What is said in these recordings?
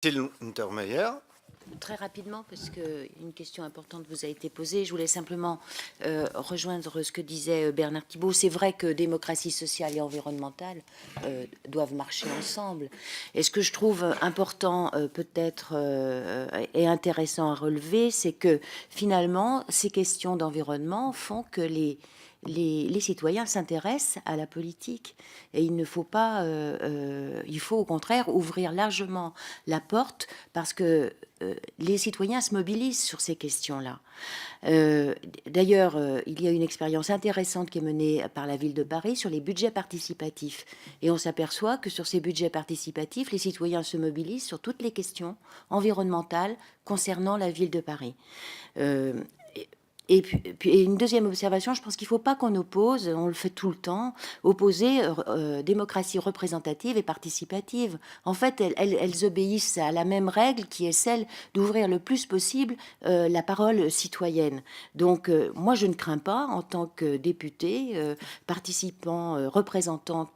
Till Untermeyer. Très rapidement, parce qu'une question importante vous a été posée. Je voulais simplement rejoindre ce que disait Bernard Thibault. C'est vrai que démocratie sociale et environnementale doivent marcher ensemble. Et ce que je trouve important peut-être et intéressant à relever, c'est que finalement, ces questions d'environnement font que les citoyens s'intéressent à la politique. Et il ne faut pas, il faut au contraire ouvrir largement la porte parce que les citoyens se mobilisent sur ces questions-là. D'ailleurs, il y a une expérience intéressante qui est menée par la ville de Paris sur les budgets participatifs. Et on s'aperçoit que sur ces budgets participatifs, les citoyens se mobilisent sur toutes les questions environnementales concernant la ville de Paris. Et puis une deuxième observation, je pense qu'il ne faut pas qu'on oppose, on le fait tout le temps, opposer démocratie représentative et participative. En fait, elles obéissent à la même règle qui est celle d'ouvrir le plus possible la parole citoyenne. Donc moi, je ne crains pas, en tant que député, participant, représentant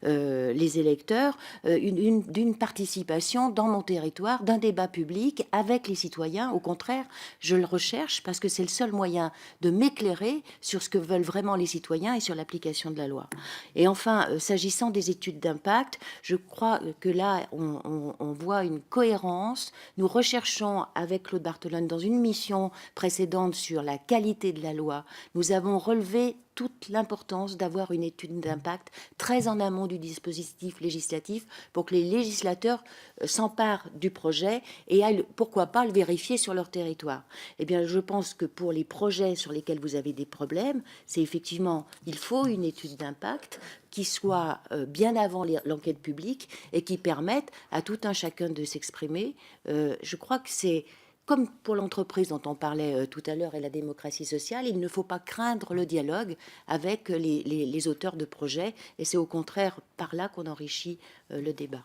les électeurs, d'une participation dans mon territoire, d'un débat public avec les citoyens. Au contraire, je le recherche parce que c'est le seul moyen de m'éclairer sur ce que veulent vraiment les citoyens et sur l'application de la loi. Et enfin, s'agissant des études d'impact, je crois que là, on voit une cohérence. Nous recherchons avec Claude Barthelone, dans une mission précédente sur la qualité de la loi, nous avons relevé toute l'importance d'avoir une étude d'impact très en amont du dispositif législatif pour que les législateurs s'emparent du projet et aillent, pourquoi pas, le vérifier sur leur territoire. Eh bien, je pense que pour les projets sur lesquels vous avez des problèmes, c'est effectivement, il faut une étude d'impact qui soit bien avant l'enquête publique et qui permette à tout un chacun de s'exprimer. Je crois que c'est comme pour l'entreprise dont on parlait tout à l'heure et la démocratie sociale, il ne faut pas craindre le dialogue avec les auteurs de projets, et c'est au contraire par là qu'on enrichit le débat.